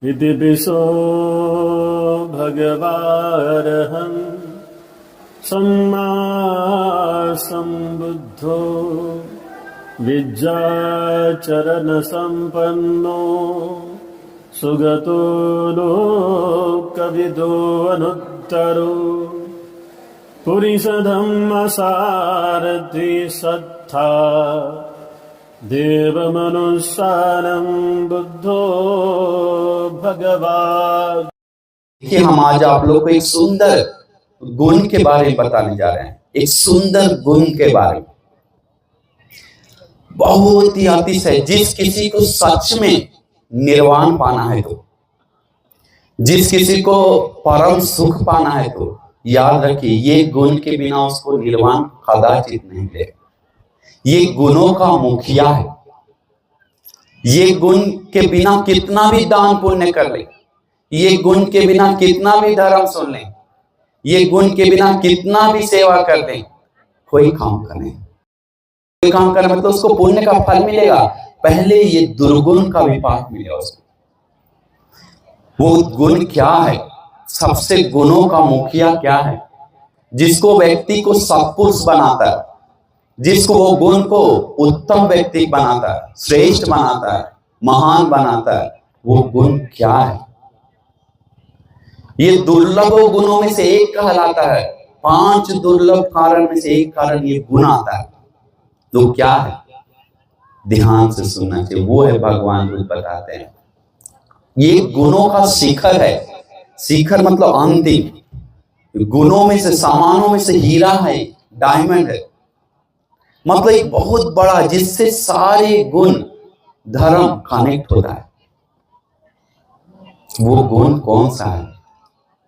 इति पिशो भगवारहं सम्मा सम्बुद्धो विद्याचरणसम्पन्नो सुगतो लोकविदो अनुत्तरो पुरिसधम्मसारथि सत्था देवमनुस्सारं बुद्धो भगवान्। देखिए, हम आज आप लोग को एक सुंदर गुण के बारे में बताने जा रहे हैं। एक सुंदर गुण के बारे में, बहुत ही अतिशय, जिस किसी को सच में निर्वाण पाना है तो, जिस किसी को परम सुख पाना है तो याद रखिए, ये गुण के बिना उसको निर्वाण कदाचित नहीं मिलेगा। ये गुणों का मुखिया है। ये गुण के बिना कितना भी दान पुण्य कर ले, ये गुण के बिना कितना भी धर्म सुन ले, ये गुण के बिना कितना भी सेवा कर ले, कोई काम करने, कोई काम करने मतलब उसको पुण्य का फल मिलेगा, पहले ये दुर्गुण का विपाक मिलेगा उसको। वो गुण क्या है? सबसे गुणों का मुखिया क्या है? जिसको व्यक्ति को सत्पुरुष बनाता है, जिसको वो गुण को उत्तम व्यक्ति बनाता है, श्रेष्ठ बनाता है, महान बनाता है, वो गुण क्या है? ये दुर्लभ गुणों में से एक कहलाता है। 5 दुर्लभ कारण में से एक कारण ये गुण आता है। तो क्या है? ध्यान से सुनना चाहिए। वो है भगवान बुद्ध बताते हैं, ये गुणों का शिखर है। शिखर मतलब अंतिम। गुणों में से, सामानों में से हीरा है, डायमंड है, मतलब एक बहुत बड़ा, जिससे सारे गुण धर्म कनेक्ट होता है। वो गुण कौन सा है?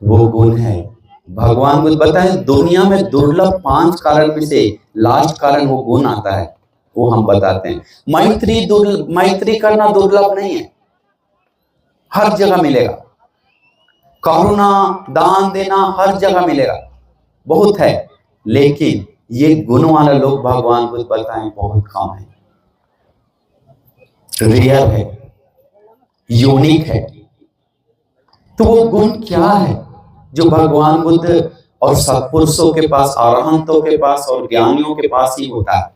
वो गुण है, भगवान बुद्ध बताए, दुनिया में दुर्लभ 5 कारण में से लास्ट कारण वो गुण आता है। वो हम बताते हैं। मैत्री करना दुर्लभ नहीं है, हर जगह मिलेगा। करुणा, दान देना हर जगह मिलेगा, बहुत है। लेकिन ये गुण वाले लोग भगवान बुद्ध बताएं बहुत कम है, रेयर है, यूनिक है। तो वो गुण क्या है जो भगवान बुद्ध और सत्पुरुषों के पास, अरहंतों के पास और ज्ञानियों के पास ही होता है?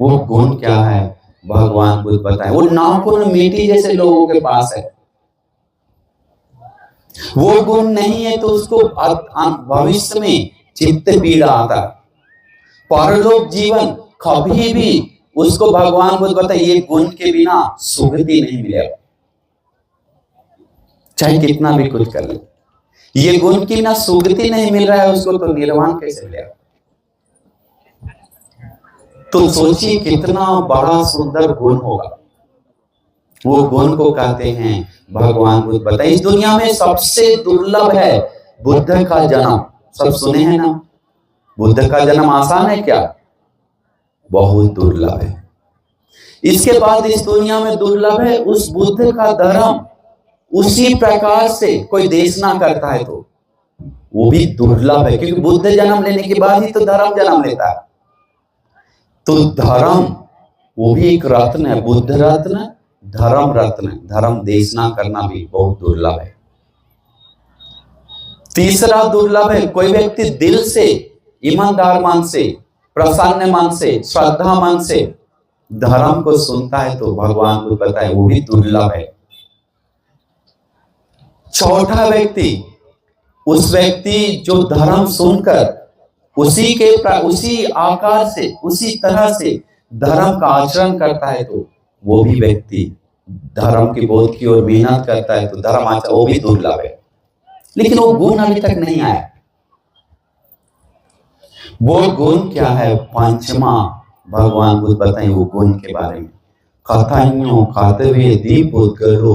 वो गुण क्या है भगवान बुद्ध बताएं। वो नाखून मिट्टी जैसे लोगों के पास है। वो गुण नहीं है तो उसको भविष्य में चित्त पीड़ा आता है, परलोक जीवन कभी भी उसको भगवान बुद्ध बताए, ये गुण के बिना सुगति नहीं मिलेगा, चाहे कितना भी कुछ कर ले। ये गुण के बिना सुगति नहीं मिल रहा है उसको, तो निर्वाण कैसे मिलेगा? तो सोचिए कितना बड़ा सुंदर गुण होगा। वो गुण को कहते हैं भगवान बुद्ध बताए। इस दुनिया में सबसे दुर्लभ है बुद्ध का जन्म। सब सुने हैं ना? बुद्ध का जन्म आसान है क्या? बहुत दुर्लभ है। इसके बाद इस दुनिया में दुर्लभ है उस बुद्ध का धर्म उसी प्रकार से कोई देशना करता है तो वो भी दुर्लभ है, क्योंकि बुद्ध जन्म लेने के बाद ही तो धर्म जन्म लेता है। तो धर्म वो भी एक रत्न है, बुद्ध रत्न, धर्म रत्न। धर्म देशना करना भी बहुत दुर्लभ है। तीसरा दुर्लभ है, कोई व्यक्ति दिल से, ईमानदार मन से, प्रसन्न मन से, श्रद्धा मन से धर्म को सुनता है तो भगवान को बताए वो भी दुर्लभ है। चौथा व्यक्ति, उस व्यक्ति जो धर्म सुनकर उसी आकार से, उसी तरह से धर्म का आचरण करता है तो वो भी व्यक्ति धर्म की बोध की ओर मेहनत करता है तो धर्म आचरण, वो भी दुर्लभ है। लेकिन वो गुण अभी तक नहीं आया। वो गुण क्या है? 5वां भगवान बुद्ध बताएं वो गुण के बारे में। कथान्यो कातवे दीपोद्गरो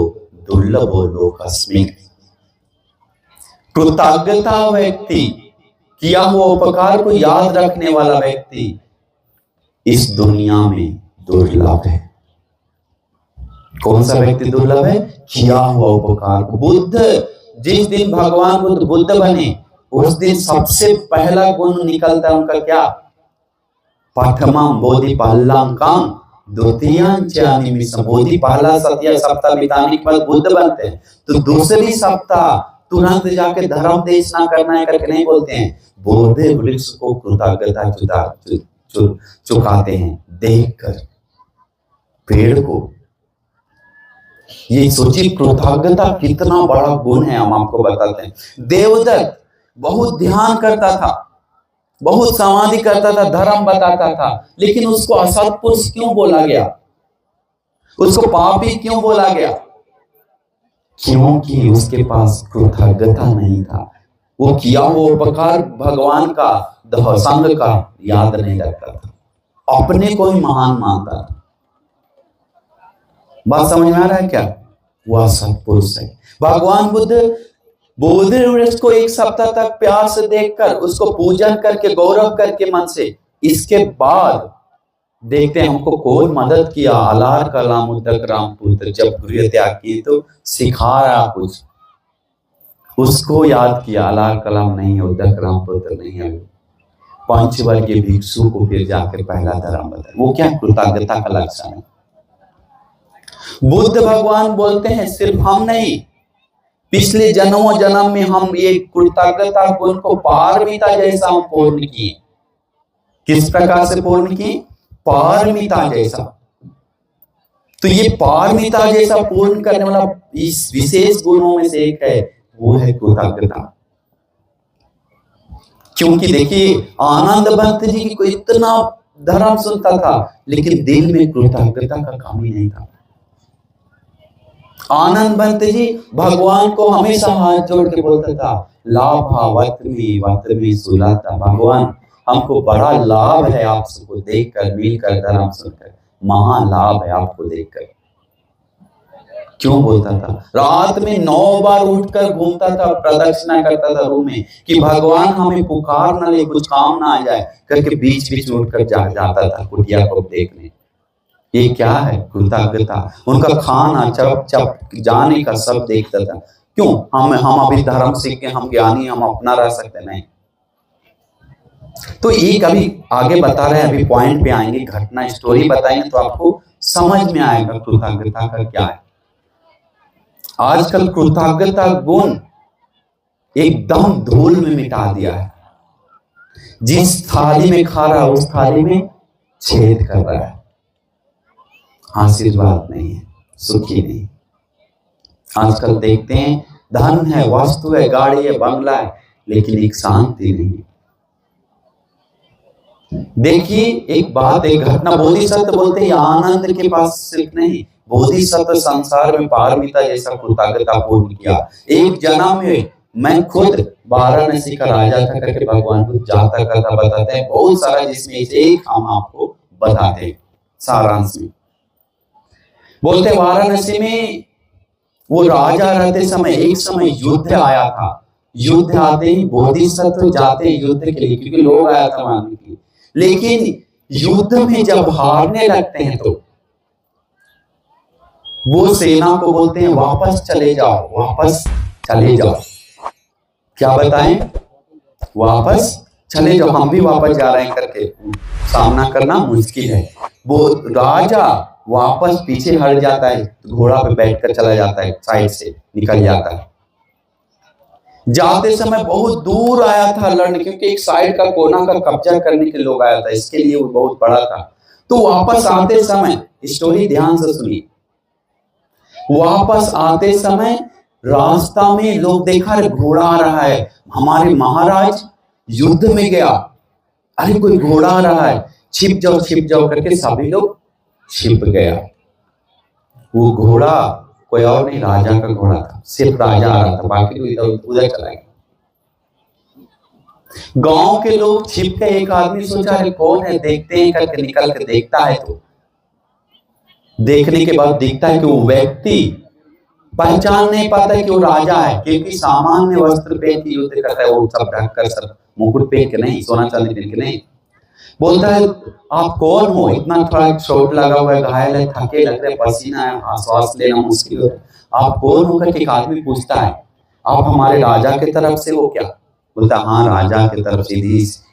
दुर्लभो लोकस्मिन्। कृतज्ञता व्यक्ति, किया हुआ उपकार को याद रखने वाला व्यक्ति इस दुनिया में दुर्लभ है। कौन सा व्यक्ति दुर्लभ है? किया हुआ उपकार को। बुद्ध, जिस दिन भगवान बुद्ध बने उस दिन सबसे पहला गुण निकलता है उनका क्या? प्रथमं बोधि पहलांकां द्वितीयांच निमिषम, बोधि पहला सप्ताह बिताने के बाद बुद्ध बनते हैं, तो दूसरी सप्ताह तुरंत जाके धर्म देशना करना है करके नहीं बोलते हैं, बोधि वृक्ष को कृतज्ञता चुकाते हैं देखकर पेड़ को। ये सोचिए कृतज्ञता कितना बड़ा गुण है, हम आपको बताते हैं। देवदत्त बहुत ध्यान करता था, बहुत समाधि करता था, धर्म बताता था, लेकिन उसको असत्पुरुष क्यों बोला गया, उसको पापी क्यों बोला गया? क्योंकि उसके पास कृतज्ञता नहीं था। वो किया वो उपकार भगवान का संग का याद नहीं रखता था, अपने को ही महान मानता था। बात समझ में आ रहा है क्या? वह सत्पुरुष है। भगवान बुद्ध बोधि वृक्ष को एक सप्ताह तक प्यार से देखकर उसको पूजन करके गौरव करके मन से, इसके बाद देखते हैं हमको कौन मदद किया। अलार कलाम उद्दक राम पुत्र जब गृह त्याग की तो सिखाया कुछ, उसको याद किया। अलार कलाम नहीं है, उद्दक राम पुत्र नहीं है, पंचवर्गीय भिक्षु को फिर जाकर पहला धर्म बताया। वो क्या कृतज्ञता का लक्षण है। बुद्ध भगवान बोलते हैं सिर्फ हम नहीं, पिछले जन्मों जन्म में हम ये कृतज्ञता गुण को पारमिता जैसा हम पूर्ण किए। किस प्रकार से पूर्ण किए? पारमिता जैसा। तो ये पारमिता जैसा पूर्ण करने वाला इस विशेष गुणों में से एक है, वो है कृतज्ञता। क्योंकि देखिए आनंद भक्त जी की कोई इतना धर्म सुनता था, लेकिन दिल में कृतज्ञता का कमी नहीं था। आनंद भक्त जी भगवान को हमेशा हाथ जोड़ के बोलता था, लाभा वत में सुलाता, भगवान हमको बड़ा लाभ है आपको देखकर, मिलकर धर्म सुनकर, महान लाभ है आपको देखकर। क्यों बोलता था? रात में 9 बार उठकर घूमता था, प्रदक्षिणा करता था रूम में कि भगवान हमें पुकार न ले, कुछ काम ना आ जाए करके बीच बीच में उठकर जाता था कुटिया को देखने। ये क्या है? कृतज्ञता। उनका खाना चप चप जाने का सब देखता था। क्यों? हम अभी धर्म सीख के हम ज्ञानी, हम अपना रह सकते नहीं। तो ये कभी आगे बता रहे हैं, अभी पॉइंट पे आएंगे, घटना स्टोरी बताएंगे तो आपको समझ में आएगा कृतज्ञता का क्या है। आजकल कृतज्ञता गुण एकदम धूल में मिटा दिया है। जिस थाली में खा रहा है उस थाली में छेद कर रहा है। आशीर्वाद नहीं है, सुखी नहीं। आजकल देखते हैं धन है, वस्तु है, गाड़ी है, बंगला है, लेकिन एक शांति नहीं। देखिए एक बात, एक घटना, बोधिसत्व बोलते हैं आनंद के पास सिर्फ नहीं, बोधिसत्व संसार में पारमिता जैसा कृतज्ञता पूर्ण किया। एक जन्म में मैं खुद वाराणसी का राजा था करके भगवान को जाता करता बताते हैं, बहुत सारा, जिसमें से एक हम आपको बताते हैं सारांश में। बोलते वाराणसी में वो राजा रहते समय एक समय युद्ध आया था। युद्ध आते ही बोधिसत्व जाते हैं युद्ध के लिए, क्योंकि लोग आया था मारने के लिए। लेकिन युद्ध में जब हारने लगते हैं तो वो सेना को बोलते हैं वापस चले जाओ, वापस चले जाओ। क्या बताएं? वापस चले जाओ, हम भी वापस जा रहे हैं करके। सामना करना मुश्किल है। वो राजा वापस पीछे हट जाता है, घोड़ा पे बैठकर चला जाता है, साइड से निकल जाता है। जाते समय बहुत दूर आया था लड़ने, क्योंकि एक साइड का कोना का कब्जा करने के लोग आया था, इसके लिए वो बहुत बड़ा था। तो वापस आते समय, स्टोरी ध्यान से सुनिए, वापस आते समय रास्ता में लोग देखा घोड़ा आ रहा है, हमारे महाराज युद्ध में गया, अरे कोई घोड़ा आ रहा है, छिप जाओ करके सभी लोग छिप गया। वो घोड़ा कोई और नहीं, राजा का घोड़ा था। सिर्फ राजा आ रहा था, बाकी तो इधर उधर चला गया। गांव के लोग छिप के, एक आदमी सोचा अरे कौन है, देखते हैं करके निकल के देखता है तो देखने के बाद दिखता है कि वो व्यक्ति पहचान नहीं पाता कि वो राजा है, क्योंकि सामान्य वस्त्र पहन के युद्ध करता है, वो सब ढक कर, सब मुकुट पहन के नहीं, सोना चांदी पहन के नहीं। बोलता है आप कौन हो, इतना थोड़ा चोट लगा हुआ है, घायल है, थके लग रहे, पसीना है, सांस लेना मुश्किल है, आप कौन हो करके एक आदमी पूछता है, आप हमारे राजा की तरफ से हो क्या? बोलता हाँ राजा की तरफ से,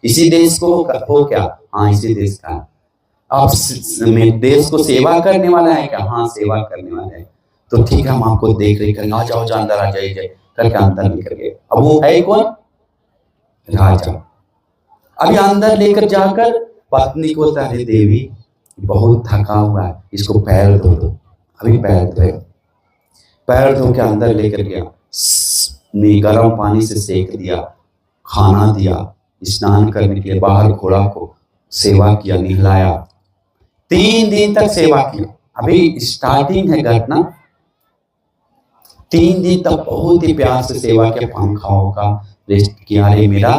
इसी देश को हो क्या? हाँ इसी देश का। आप मेरे देश को सेवा करने वाला है क्या? हाँ, सेवा करने वाला है। तो ठीक है, हम आपको देख रेख करेंगे, आ जाओ, अंदर आ जाइए करके अंदर लेकर गए। अब वो है कौन? राजा। अभी अंदर लेकर जाकर पत्नी को बोलता है, देवी बहुत थका हुआ है, इसको पैर धो दो। अभी पैर धोए, पैर धो के अंदर लेकर गया, गर्म पानी से सेक दिया, खाना दिया, स्नान करने के लिए बाहर घोड़ा को सेवा किया, नहलाया। 3 दिन तक सेवा किया। अभी स्टार्टिंग है घटना। 3 दिन तक बहुत ही प्यार से सेवा किया, पंखाओं का रेस्ट किया। अरे मेरा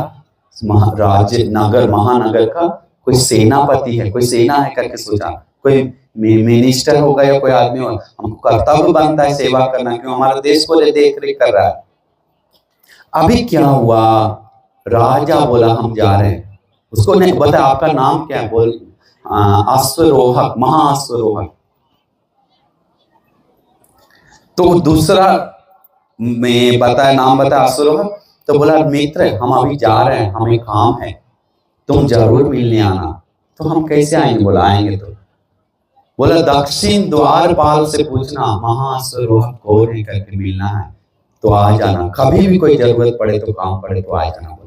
महाराज नगर महानगर का कोई सेनापति है, कोई सेना है करके सोचा, कोई मिनिस्टर होगा या कोई आदमी होगा, हमको कर्तव्य बनता है सेवा करना, क्यों? हमारे देश को देख रेख कर रहा है। अभी क्या हुआ? राजा बोला हम जा रहे हैं। उसको नहीं बता आपका नाम क्या है, बोल अश्वरोहक, महाअश्वरोहक। तो दूसरा में बताया, नाम बताया अश्वरोहक। तो बोला मित्र हम अभी जा रहे हैं, हमें काम है, तुम जरूर मिलने आना। तो हम कैसे आएंगे? बोला आएंगे तो। बोला दक्षिण द्वारपाल से पूछना महाअश्वरोहक कौन है करके मिलना है, तो आ जाना, कभी भी कोई जरूरत पड़े तो काम पड़े तो आ जाना।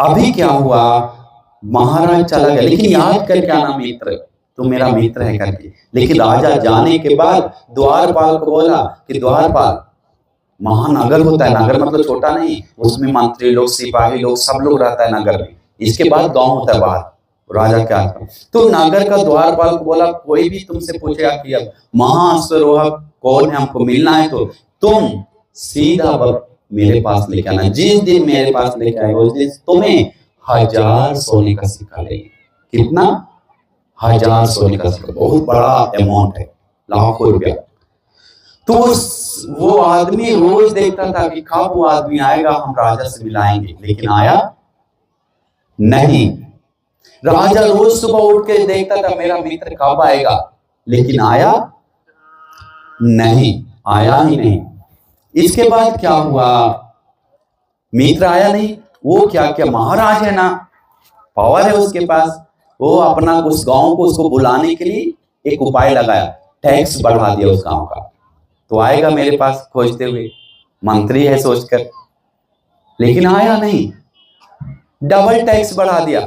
अभी क्या हुआ? महाराज चला गया, लेकिन याद करके आना मित्र, तू मेरा मित्र है करके। लेकिन राजा जाने के बाद द्वारपाल को बोला कि द्वारपाल, महानगर होता है, नगर मतलब छोटा नहीं, उसमें मंत्री लोग, सिपाही लोग, सब लोग रहता है नगर में। इसके बाद गांव होता है बाहर, राजा क्या आता। तो नगर का द्वारपाल को बोला कोई भी तुमसे पूछेगा कि अब महाअश्वरोहक कौन है, हमको मिलना है, तो तुम सीधा मेरे पास लेके आना। जिस दिन मेरे पास लेके आएगा उस दिन तुम्हें 1000 सोने का सिक्का लेंगे। कितना? 1000 सोने का सिक्का, बहुत बड़ा अमाउंट है, लाखों रुपया। तो वो आदमी रोज देखता था कि कब वो आदमी आएगा, हम राजा से मिलाएंगे, लेकिन आया नहीं। राजा रोज सुबह उठ के देखता था मेरा मित्र कब आएगा, लेकिन आया नहीं, आया ही नहीं। इसके बाद क्या हुआ? मित्र आया नहीं, वो क्या क्या महाराज है ना, पावर है उसके पास, वो अपना उस गांव को उसको बुलाने के लिए एक उपाय लगाया, टैक्स बढ़ा दिया उस गांव का, तो आएगा मेरे पास खोजते हुए, मंत्री है सोचकर। लेकिन आया नहीं, डबल टैक्स बढ़ा दिया,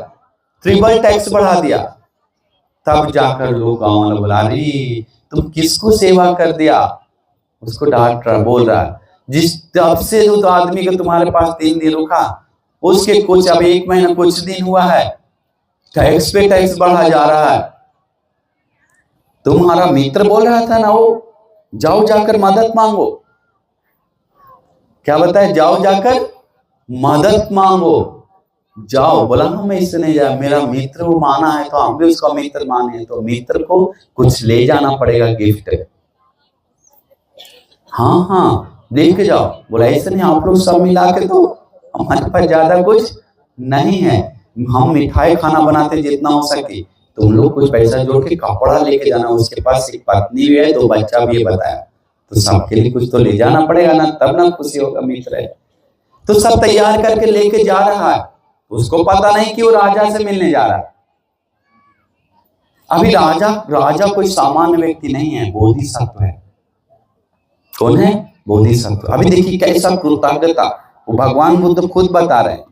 ट्रिपल टैक्स बढ़ा दिया। तब जाकर लोग गांव वाले बुला रही, तुम किसको सेवा कर दिया? उसको डांट रहा, बोल रहा है जिस तब से तो आदमी को तुम्हारे पास 3 दिन रुका, उसके कुछ अब 1 महीना कुछ दिन हुआ है, टैक्स पे टैक्स बढ़ा जा रहा है। तुम्हारा मित्र बोल रहा था ना, वो जाओ जाकर मदद मांगो। क्या बताए? जाओ जाकर मदद मांगो। जाओ, बोला हम इससे नहीं जाए, मेरा मित्र वो माना है तो हम भी उसका मित्र माने, तो मित्र को कुछ ले जाना पड़ेगा गिफ्ट। हाँ हाँ देख के जाओ। बोला ऐसे नहीं, आप लोग सब मिला के तो, हमारे पास ज्यादा कुछ नहीं है, हम मिठाई खाना बनाते जितना हो सके, तुम लोग कुछ पैसा जोड़ के कपड़ा लेके जाना, उसके पास एक पत्नी भी है, 2 बच्चा भी है, बताया, तो सबके लिए कुछ तो ले जाना पड़ेगा ना, तब ना खुशी होगा मित्र है। तो सब तैयार करके लेके जा रहा है, उसको पता नहीं कि वो राजा से मिलने जा रहा है। अभी राजा कोई सामान्य व्यक्ति नहीं है, बोधिसत्व है। कौन है? बोधिसत्व। अभी देखिए कैसा कृतज्ञता, वो भगवान बुद्ध खुद बता रहे हैं।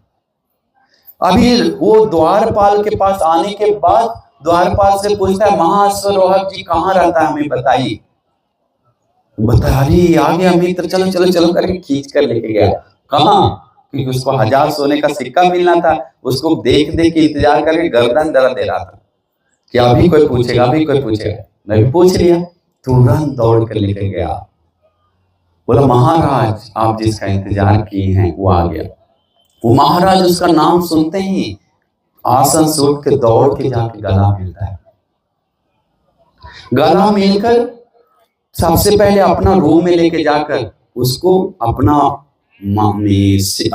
अभी वो द्वारपाल के पास आने के बाद द्वारपाल से पूछता है महाअश्वरोहक जी कहाँ रहता है, हमें बताइए। बता रही आ गया मित्र, चलो चलो चलो करके खींच कर लेके गया। कहाँ? क्योंकि उसको 1000 सोने का सिक्का मिलना था, उसको देख देख के इंतजार करके गर्दन दर्द दे रहा था कि अभी कोई पूछेगा, अभी कोई पूछेगा। मैं भी पूछ लिया, तुरंत दौड़ कर लेके गया। बोला महाराज आप जिसका इंतजार किए हैं वो आ गया। वो महाराज उसका नाम सुनते ही आसन से उठ के दौड़ के जाके गला मिलता है। गला मिलकर सबसे पहले अपना रूम में लेके जाकर उसको अपना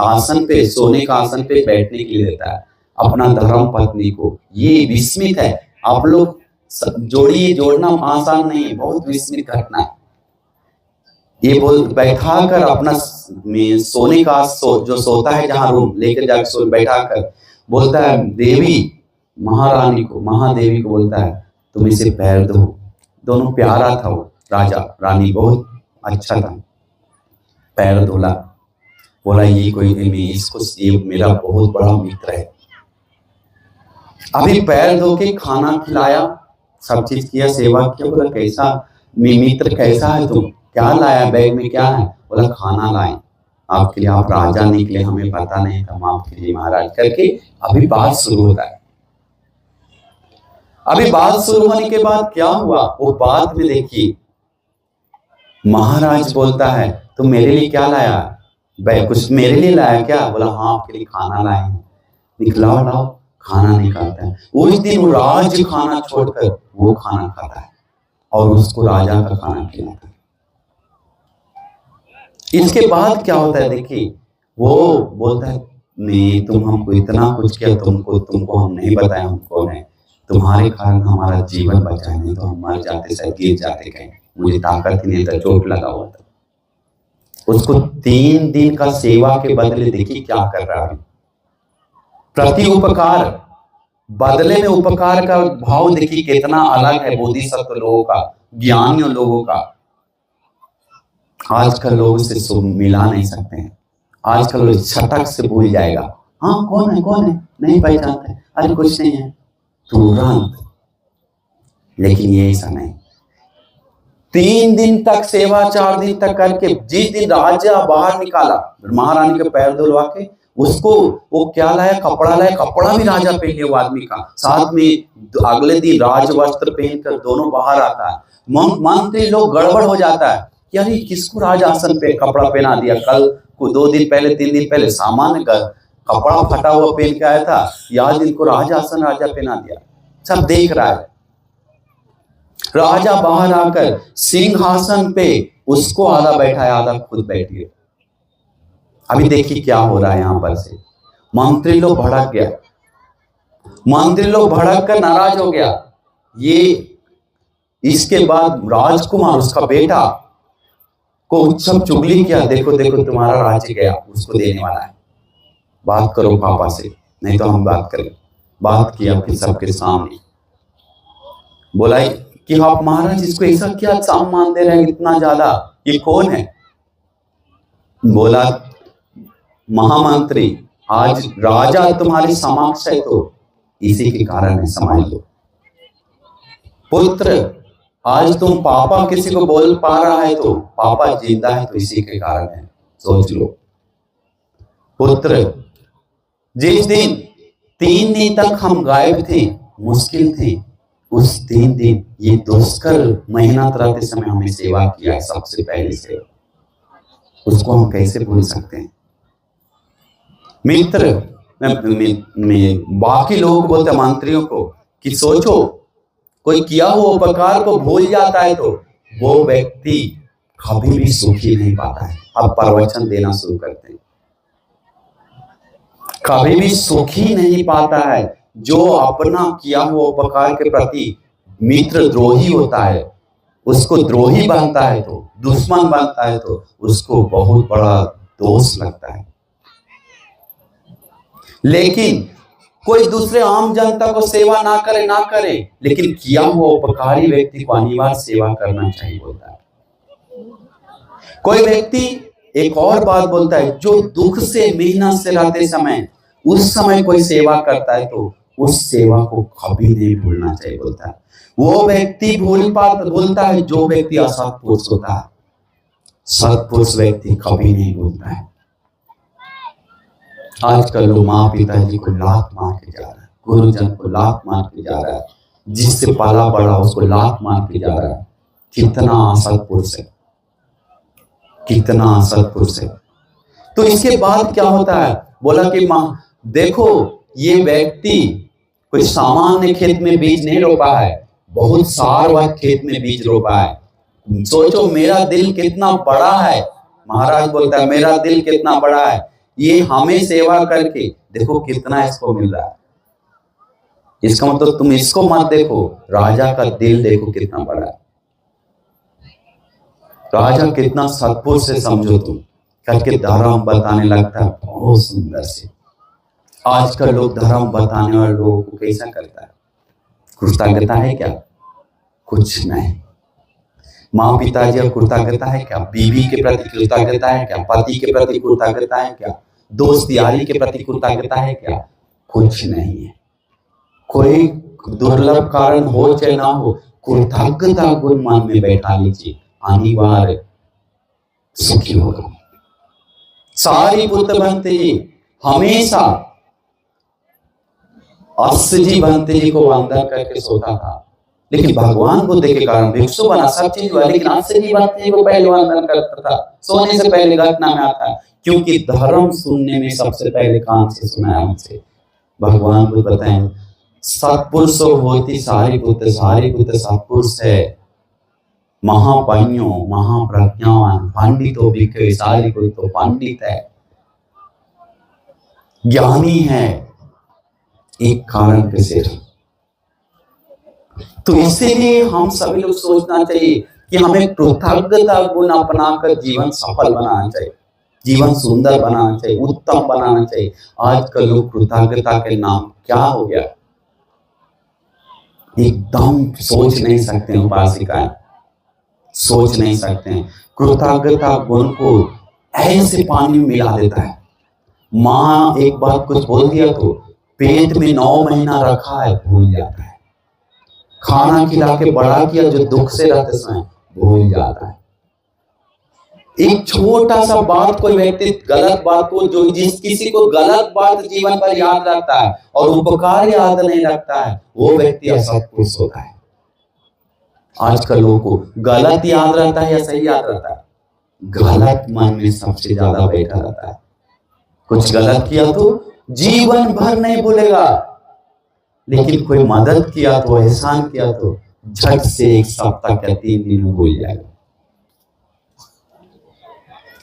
आसन पे, सोने का आसन पे बैठने के लिए देता है, अपना धर्म पत्नी को। ये विस्मित है, आप लोग जोड़िए, जोड़ना आसान नहीं है, बहुत विस्मित घटना है। ये बोल बैठा कर अपना सोने का जो सोता है जहां रूम लेकर जाकर बैठा कर बोलता है देवी महारानी को, महादेवी को बोलता है तुम इसे पैर दो। दोनों प्यारा था वो, राजा रानी बहुत अच्छा था। पैर धोला, बोला ये कोई नहीं, इसको ये मेरा बहुत बड़ा मित्र है। अभी पैर धो के खाना खिलाया, सब चीज किया, सेवा किया। बोला कैसा मित्र, कैसा है तुम, क्या लाया बैग में, क्या है? बोला खाना लाए आपके लिए, आप राजा निकले, हमें पता नहीं था, हम आपके लिए महाराज करके। अभी बात शुरू होता है। अभी बात शुरू होने के बाद क्या हुआ, वो बात में देखिए, महाराज बोलता है तुम मेरे लिए क्या लाया? कुछ मेरे लिए लाया क्या? बोला हाँ आपके लिए खाना लाए हैं। निकलाओ लाओ, खाना निकालता है। उस दिन वो राज खाना छोड़कर वो खाना खाता है और उसको राजा का खाना खिलाता है। इसके बाद क्या होता है देखिए, वो बोलता है नहीं तुम हमको इतना कुछ किया, तुमको हम नहीं बताया हम कौन है, तुम्हारे कारण हमारा जीवन बचा, नहीं तो हम मर जाते, शायद गिर जाते कहीं, मुझे ताकत ही नहीं था, चोट लगा हुआ था। उसको 3 दिन का सेवा के बदले देखिए क्या कर रहा है, प्रति उपकार, बदले में उपकार का भाव देखिए कितना अलग है बोधिसत्व लोगों का, ज्ञानियों लोगों का। आजकल लोग इससे मिला नहीं सकते हैं। आजकल लोग छटक से भूल जाएगा, हाँ कौन है नहीं पहचानते, अरे कुछ नहीं है तुरंत। लेकिन ये ऐसा नहीं, 3 दिन तक सेवा, 4 दिन तक करके, जिस दिन राजा बाहर निकाला महारानी के पैर धुलवा के, उसको वो क्या लाया, कपड़ा लाया, कपड़ा भी राजा पहने वो आदमी का, साथ में अगले दिन राज वस्त्र पहनकर दोनों बाहर आता है। मंत्री लोग गड़बड़ हो जाता है, यार ये किसको राज आसन पे कपड़ा पहना दिया, कल को 2 दिन पहले 3 दिन पहले सामान्य कपड़ा फटा हुआ पहन के आया था, याद इनको राज आसन राजा पहना दिया। सब देख रहा है। राजा बाहर आकर सिंहासन पे उसको आधा बैठाया, आधा खुद बैठ गया। अभी देखिए क्या हो रहा है यहां पर से, मंत्री लोग भड़क गया, मंत्री लोग भड़क कर नाराज हो गया। ये इसके बाद राजकुमार उसका बेटा को सब चुगली किया, देखो देखो तुम्हारा राज्य गया, उसको देने वाला है, बात करो पापा से, नहीं तो हम बात करें। बात किया फिर सबके सामने, बोला कि आप महाराज इसको ऐसा क्या सम्मान दे रहे हैं इतना ज्यादा, ये कौन है? बोला महामंत्री आज राजा तुम्हारे समक्ष है तो इसी के कारण है, समझ लो। पुत्र आज तुम पापा किसी को बोल पा रहा है तो पापा जिंदा है तो इसी के कारण है, सोच लो। पुत्र जिस दिन 3 दिन तक हम गायब थे, मुश्किल थे, उस 3 दिन ये दुष्कर मेहनत रहते समय हमें सेवा किया है, सबसे पहले से, उसको हम कैसे भूल सकते हैं? मित्र में बाकी लोगों को बोलते, मंत्रियों को, कि सोचो कोई किया हुआ उपकार को भूल जाता है तो वो व्यक्ति कभी भी सुखी नहीं पाता है। अब प्रवचन देना शुरू करते हैं। कभी भी सुखी नहीं पाता है जो अपना किया हुआ उपकार के प्रति मित्र द्रोही होता है, उसको द्रोही बनता है तो, दुश्मन बनता है तो उसको बहुत बड़ा दोष लगता है। लेकिन कोई दूसरे आम जनता को सेवा ना करे, लेकिन किया हुआ उपकारी व्यक्ति को अनिवार्य सेवा करना चाहिए बोलता है। कोई व्यक्ति एक और बात बोलता है, जो दुख से मेहनत से रहते समय उस समय कोई सेवा करता है तो उस सेवा को कभी नहीं भूलना चाहिए बोलता है। वो व्यक्ति भूलता है जो व्यक्ति असत्पुरुष होता है, सत्पुरुष व्यक्ति कभी नहीं भूलता है। आजकल लोग माँ पिताजी को लात मार के जा रहा है, गुरुजन को लात मार के जा रहा है, जिससे पाला पड़ा उसको लात मार के जा रहा है। कितना असत्पुरुष है, कितना असत्पुरुष है। तो इसके बाद क्या होता है, बोला कि माँ देखो ये व्यक्ति कोई सामान्य खेत में बीज नहीं रोपा है, बहुत सारवाद खेत में बीज रोपा है। सोचो मेरा दिल कितना बड़ा है। महाराज बोलता है मेरा दिल कितना बड़ा है, ये हमें सेवा करके देखो कितना इसको मिल रहा है। इसका मतलब तुम इसको मत देखो, राजा का दिल देखो कितना बड़ा है, राजा कितना सत्पुरुष से समझो तुम, करके धर्म बताने लगता है बहुत सुंदर से। आजकल लोग धर्म बताने वाले लोगों को कैसा करता है? कृतज्ञता है क्या? कुछ नहीं। माँ पिताजी का कृतज्ञता है क्या? बीवी के प्रति कृतज्ञता है क्या? पति के प्रति कृतज्ञता है क्या? दोस्त यारी के प्रति कृतज्ञता है क्या? कुछ नहीं है। कोई दुर्लभ कारण हो चाहे ना हो, कृतज्ञता गुण मन में बैठा लीजिए, अनिवार्य सुखी होगा। सारी पुत्र बनते जी हमेशा अस्य जी बनते जी को वंदन करके सोता था, लेकिन भगवान बुद्ध के कारण भिक्षु बना, सब चीज हुआ, लेकिन अस्य जी बनते जी को पहले वंदन करता था। सोने से पहले घटना में आता है, क्योंकि धर्म सुनने में सबसे पहले कान से सुनाया हमसे। भगवान बुद्ध बताएं, सत्पुरुषो होती सारी पुत्र सत्पुरुष है। महापन्यो महाप्रज्ञावान पंडितो भिक्खवे, सारी पुत्र तो पंडित है, ज्ञानी है, एक कारण के सिर। तो इसीलिए हम सभी लोग सोचना चाहिए कि हमें कृतज्ञता गुण अपनाकर जीवन सफल बनाना चाहिए, जीवन सुंदर बनाना चाहिए, उत्तम बनाना चाहिए। आजकल लोग कृतज्ञता के नाम क्या हो गया, एकदम सोच नहीं सकते। उपासिकाएं सोच नहीं सकते हैं। कृतज्ञता गुण को ऐसे पानी में मिला देता है। माँ एक बात कुछ बोल दिया तो पेट में 9 महीना रखा है भूल जाता है। खाना खिला के बड़ा किया जो दुख से रहते समय भूल जाता है। एक छोटा सा बात कोई व्यक्ति गलत बात को, जो जिस किसी को गलत बात जीवन पर याद रखता है और उपकार याद नहीं रखता है, वो व्यक्ति असत्पुरुष होता है। आजकल लोगों को गलत याद रहता है या सही याद रहता है? गलत मन में सबसे ज्यादा बैठा रहता है। कुछ गलत किया तो जीवन भर नहीं भूलेगा, लेकिन कोई मदद किया तो, एहसान किया तो झट से 1 सप्ताह या 3 दिन में भूल जाएगा।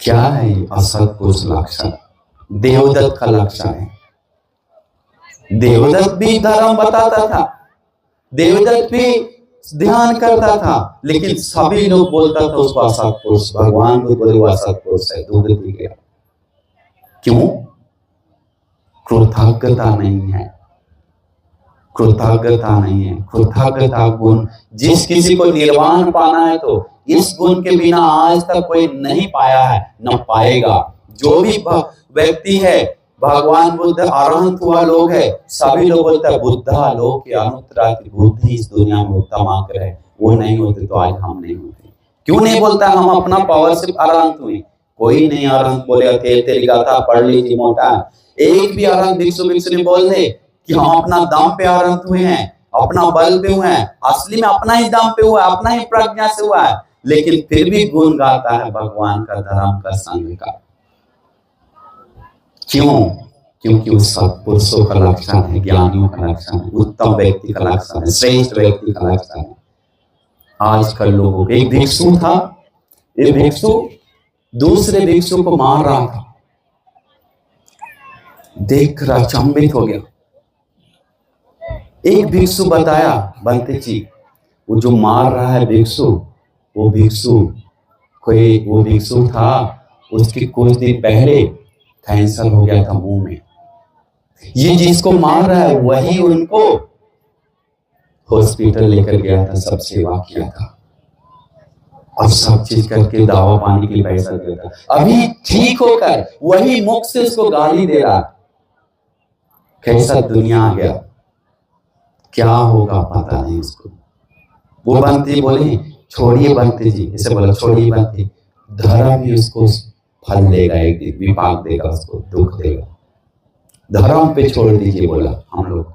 क्या है असत्पुरुष लक्षण? देवदत्त का लक्षण है। देवदत्त भी धर्म बताता था, देवदत्त भी ध्यान करता था, लेकिन सभी लोग बोलता था उसको असत्पुरुष। भगवान बुद्ध बोले वो असत्पुरुष है, दूध पी गया। क्यों? कृतज्ञता नहीं है, कृतज्ञता नहीं है। कृतज्ञता गुण जिस किसी को निर्वाण पाना है तो इस गुण के बिना आज तक कोई नहीं पाया है, न पाएगा। जो भी व्यक्ति है, भगवान बुद्ध अरहंत हुआ लोग है, सभी लोग बोलते हैं बुद्धा लोग के अनुत्तरा की बुद्धि इस दुनिया में उत्तम आकर है। वो नहीं होते तो आज हम नहीं होते। क्यों नहीं बोलता हम अपना पावर से अरहंत हुए? कोई नहीं अरहंत बोलेगा। तेरी गाथा पढ़ लीजिए मोटा, एक भी अरहंत भिक्षु भिक्षु बोल दे कि हम अपना दम पे अरहंत हुए हैं, अपना बल पे हुए हैं। असली में अपना ही दम पे हुआ है, अपना ही प्रज्ञा से हुआ है, लेकिन फिर भी गुण गाता है भगवान का, धर्म का, संघ का। क्यों? क्योंकि उस सत्पुरुषों का लक्षण है, ज्ञानियों का लक्षण है, उत्तम व्यक्ति का लक्षण है, श्रेष्ठ व्यक्ति का लक्षण है। आजकल लोगों एक भिक्षु था, एक भिक्षु दूसरे भिक्षु को मार रहा था, देख कर अचंभित हो गया। एक भिक्षु बताया, बनते जी वो जो मार रहा है भिक्षु, वो भिक्षु था, उसके कुछ दिन पहले कैंसर हो गया था मुंह में। ये जिसको मार रहा है वही उनको हॉस्पिटल लेकर गया था, सब सेवा किया था और सब चीज करके दवा पानी के लिए पैसा देता। अभी ठीक होकर वही मुख से उसको गाली दे रहा। कैसा दुनिया आ गया, क्या होगा पता नहीं उसको। वो बनते बोले छोड़िए बनते जी, ऐसे बोला छोड़िए बनते, धर्म ही उसको फल देगा, एक दिन विपाक देगा, उसको दुख देगा। धर्म पे छोड़ दीजिए बोला हम लोग।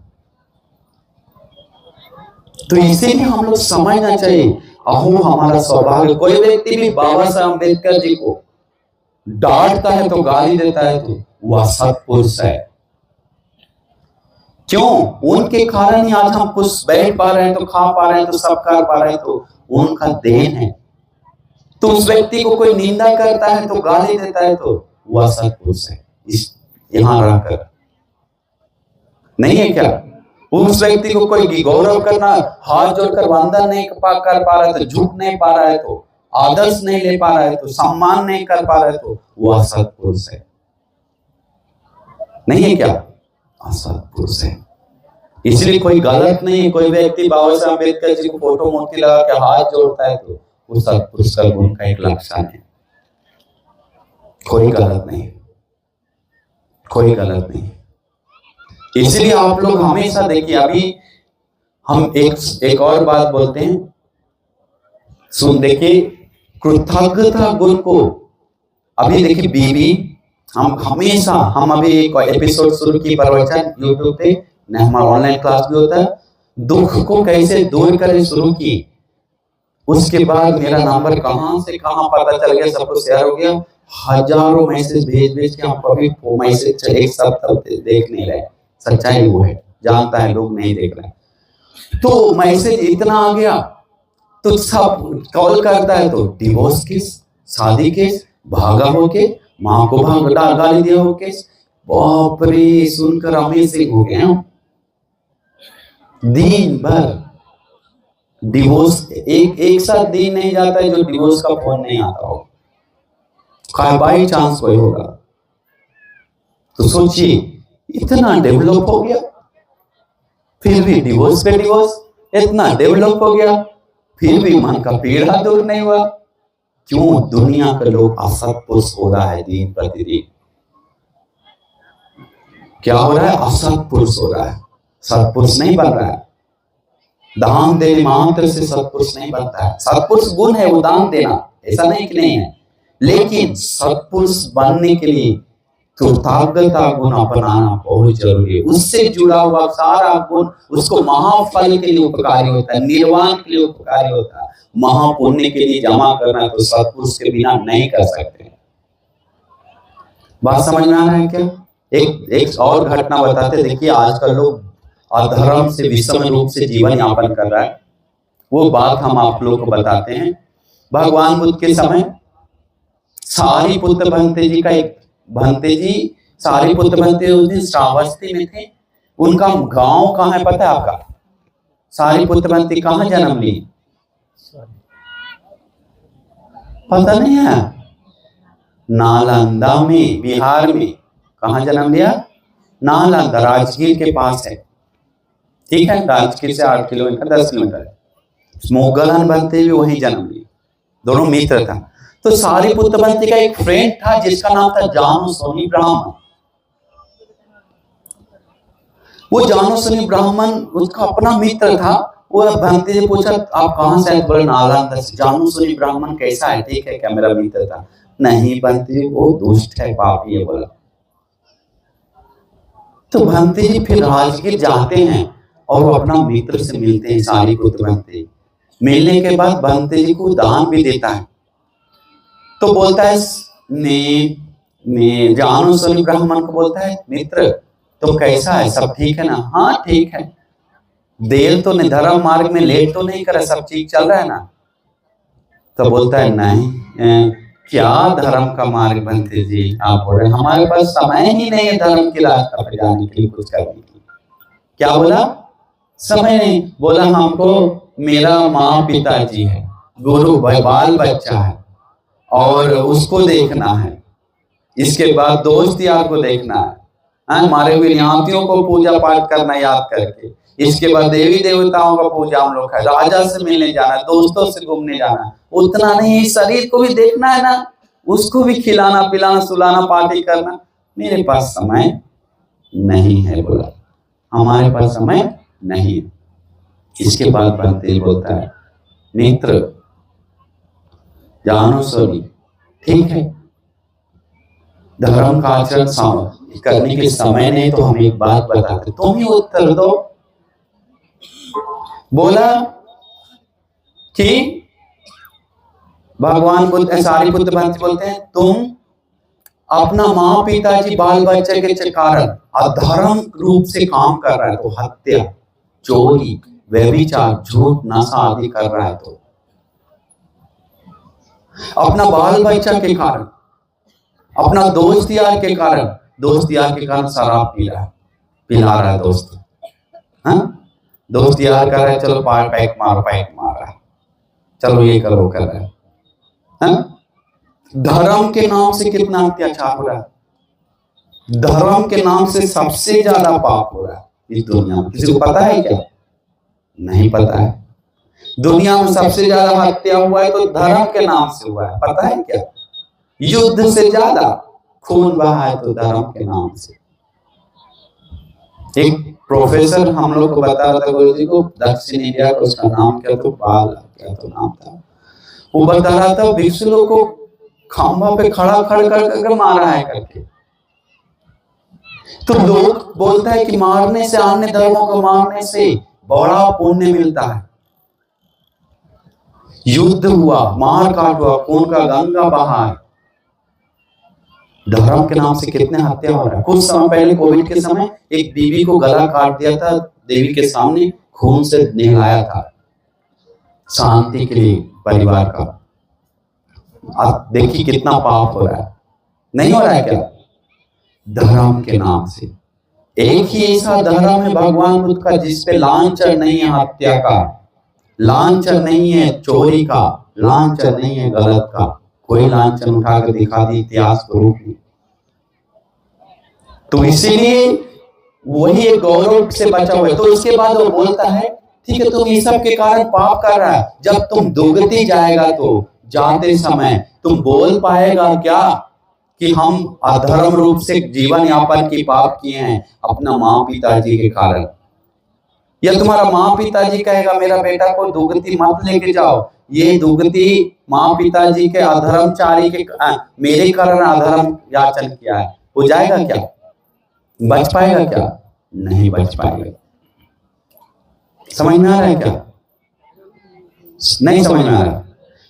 तो इसीलिए हम लोग समझना चाहिए, अहो हमारा सौभाग्य। कोई व्यक्ति भी बाबा साहब अम्बेडकर जी को डांटता है तो गाली देता है तो वह सत्पुरुष है। क्यों? उनके कारण ही आज हम कुछ बैठ पा रहे हैं, तो खा पा रहे हैं, तो सब कर पा रहे हैं, तो उनका देन है। तो उस व्यक्ति को कोई निंदा करता है तो गाली देता है तो वह सत्पुरुष है। इस यहां रहकर नहीं है क्या? उस व्यक्ति को कोई गौरव करना, हाथ जोड़कर वंदन नहीं कर पा रहा है, तो झुक नहीं पा रहा है, तो आदर्श नहीं ले पा रहा है, तो सम्मान नहीं कर पा रहा है, तो वह सत्पुरुष है। नहीं है क्या? असत्पुरुष है। इसलिए कोई गलत नहीं है, कोई व्यक्ति बाबा साहब अम्बेडकर जी को फोटो मूर्ति लगा के हाथ जोड़ता है तो वो सत्पुरुष का गुण का एक लक्षण है। कोई गलत नहीं, कोई गलत नहीं। इसलिए आप लोग हमेशा देखिए, अभी हम एक और बात बोलते हैं, सुन देखिए, कृतज्ञता गुण को अभी देखिए बीवी, हम हमेशा, हम अभी एक एपिसोड शुरू की प्रवचन यूट्यूब पे, हमारा ऑनलाइन क्लास भी होता है, दुख को कैसे दूर करें शुरू की। उसके बाद मेरा नंबर कहां से कहां पता चल गया, सबको शेयर हो गया, हजारों मैसेज भेज के हम कभी मैसेज एक सप्ताह देख नहीं रहे। सच्चाई वो है, जानता है लोग नहीं देख रहे, तो मैसेज इतना आ गया तो सब कॉल करता है, तो डिवोर्स केस, शादी केस, भागा होके, माँ को भाग गाली दिया हो केस। बाप रे, सुनकर अमेजिंग हो गया। दिन भर डिवोर्स, एक साथ दिन नहीं जाता है जो डिवोर्स का फोन नहीं आता हो, बाई चांस कोई होगा। तो सोचिए, इतना डेवलप हो गया, फिर भी डिवोर्स पे डिवोर्स, इतना डेवलप हो गया, फिर भी मन का पीड़ा दूर नहीं हुआ। क्यों? दुनिया के लोग असत्पुरुष हो रहा है दिन प्रतिदिन। क्या हो रहा है? असत्पुरुष हो रहा है, सत्पुरुष नहीं बन रहा है। दान देने मात्र से सत्पुरुष नहीं बनता है। सत्पुरुष गुण है वो दान देना, ऐसा नहीं कि नहीं है, लेकिन सत्पुरुष बनने के लिए कृतज्ञता गुण अपनाना बहुत जरूरी है। उससे जुड़ा हुआ सारा गुण उसको महाफल के लिए उपकारी होता है, निर्वाण के लिए उपकारी होता है, महापुण्य के लिए जमा करना तो सत्पुरुष के बिना नहीं कर सकते। बात समझ में आ रहा है क्या? एक और घटना बताते, देखिए आजकल लोग अधर्म से विषम रूप से जीवन यापन कर रहा है, वो बात हम आप लोग को बताते हैं। भगवान बुद्ध के समय सारिपुत्र भंते जी का एक भंते जी, सारिपुत्र भंते उस दिन श्रावस्ती में थे। उनका गांव कहाँ है पता है आपका? सारिपुत्र भंते कहाँ जन्म लिए पता नहीं है? नालंदा में, बिहार में। कहाँ जन्म लिया? नालंदा, राजगीर के पास है, ठीक है, राजगीर से 8 किलोमीटर 10 किलोमीटर है। मोगलन भंते भी वहीं जन्म लिए, दोनों मित्र था। तो सारिपुत्र भंते का एक फ्रेंड था जिसका नाम था जानुसोनी ब्राह्मण। वो जानुसोनी ब्राह्मण उसका अपना मित्र था। वो भंते से पूछा आप कहाँ से आए? बोले नालंदा से। जानुसोनी ब्राह्मण कैसा है? ठीक है, क्या मेरा मित्र था? नहीं भंते जी, वो दुष्ट है, पापी है। बोला तो भंते जी फिर राजगीर जाते हैं और वो अपना मित्र से मिलते हैं, सारिपुत्र भंते। मिलने के बाद भंते जी को दान भी देता है। तो बोलता है मैं जानुसोनी ब्राह्मण को बोलता है, मित्र तो कैसा है, सब ठीक है ना? हाँ ठीक है। देर तो नहीं, धर्म मार्ग में लेट तो नहीं करे, सब ठीक चल रहा है ना? तो बोलता है नहीं, क्या धर्म का मार्ग भंते जी आप बोल रहे हैं? हमारे पास समय ही नहीं है धर्म के रास्ते पर जाने के लिए, कुछ करने के लिए। क्या बोला? समय नहीं। बोला हमको मेरा माँ पिताजी है, गुरु बाल बच्चा है और उसको देखना है, इसके बाद दोस्त यार को देखना है, मारे हुए निहतियों को पूजा पाठ करना याद करके, इसके बाद देवी देवताओं का पूजा हम लोग है, राजा से मिलने जाना, दोस्तों से घूमने जाना। उतना नहीं, शरीर को भी देखना है ना, उसको भी खिलाना पिलाना सुलाना पार्टी करना। मेरे पास समय नहीं है। बोला हमारे पास समय नहीं है। इसके बाद भंते बोलता है, मित्र जानुसोनी ठीक है, धर्म का आचरण करने के समय नहीं, तो हम एक बात बताते, तुम ही उत्तर दो। बोला कि भगवान बुद्ध, सारिपुत्र भंते बोलते हैं, तुम अपना माँ पिताजी बाल बच्चे के कारण अधर्म रूप से काम कर रहा है, तो हत्या, चोरी, व्यभिचार, झूठ, नशा आदि कर रहा है, तो अपना बाल बच्चा के कारण, अपना दोस्त यार के कारण शराब पिला रहा है दोस्त। हाँ, दोस्त यार कर रहा है, चलो पैक मार रहा है, चलो ये करो कर रहा है। हाँ? धर्म के नाम से कितना अत्याचार हो रहा है। धर्म के नाम से सबसे ज्यादा पाप हो रहा है इस दुनिया में। किसी को पता है क्या? नहीं पता है। दुनिया में सबसे ज्यादा हत्या हुआ है तो धर्म के नाम से हुआ है, पता है क्या? युद्ध से ज्यादा खून बहा है तो धर्म के नाम से। एक प्रोफेसर हम लोग को बता रहा था, गुरु जी को, दक्षिण इंडिया का, उसका नाम क्या तो बाल क्या तो नाम था, वो बता रहा था भिक्षु लोग को खंभा पे खड़ा कर मारा है करके। तो लोग बोलता है कि मारने से, अन्य धर्मों को मारने से बड़ा पुण्य मिलता है। युद्ध हुआ, मार काट हुआ, खून का गंगा बहा है। धर्म के नाम से कितने हत्या हो रहा है। कुछ समय पहले कोविड के समय एक बीवी को गला काट दिया था, देवी के सामने खून से नहलाया था, शांति के लिए परिवार का। अब देखिए कितना पाप हो रहा है, नहीं हो रहा है क्या? धर्म के नाम से। एक ही ऐसा धर्म है भगवान बुद्ध का जिसपे लांछन नहीं है हत्या का, लांछन नहीं है चोरी का, लांछन नहीं है गलत का। कोई लांछन उठाकर दिखा दी इतिहास को रूप में। तो इसीलिए वही एक गौरव से बचा हुआ है। तो इसके बाद वो बोलता है ठीक है तुम ये सब के कारण पाप कर रहा है, जब तुम दुर्गति जाएगा तो जाते समय तुम बोल पाएगा क्या कि हम अधर्म रूप से जीवन यापन की पाप किए हैं अपना माँ पिताजी के कारण? या तुम्हारा माँ पिताजी कहेगा मेरा बेटा को दुर्गति मत लेके जाओ, ये दुर्गति माँ पिताजी के अधर्मचारी के मेरे कारण अधर्म याचन किया है, हो जाएगा क्या? बच पाएगा क्या? नहीं बच पाएगा। समझ में आ रहा है क्या? नहीं समझ में आ रहा।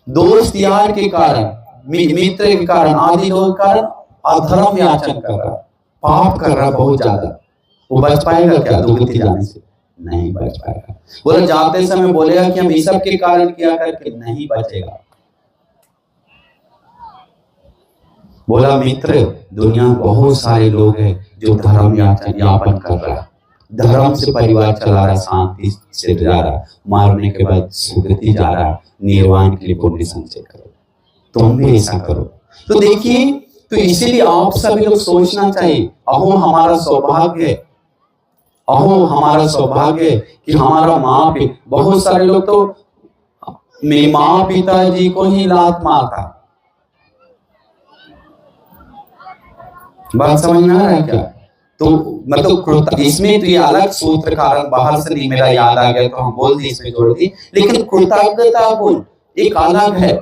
दोस्त यार के कारण, मित्र के कारण, आदि लोगों के कारण अधर्म याचन कर रहा, पाप कर रहा बहुत ज्यादा, वो बच पाएगा क्या दुर्गति जाने से? नहीं बच पाएगा। बोला जाते समय बोलेगा कि हम इस सब के कारण किया करके, नहीं बचेगा। बोला मित्र दुनिया में बहुत सारे लोग हैं जो धर्म यापन कर रहा है, धर्म से परिवार चला रहा, शांति से जा रहा, मारने के बाद सुगति जा रहा, निर्वाण के लिए पुण्य संचय करो, तुम भी ऐसा करो। तो देखिए, तो इसीलिए आप सभी लोग सोचना चाहिए, अहो हमारा सौभाग्य है, अहो हमारा सौभाग्य कि हमारा माँ पिता, बहुत सारे लोग तो मेरे माँ पिताजी को ही लात मारता। बात समझ में आ रहा है क्या? तो मतलब इसमें तो ये अलग सूत्र कारण बाहर से नहीं मेरा याद आ गया तो हम बोल दी, इसमें जोड़ दी, लेकिन कृतज्ञता गुण एक अलग है,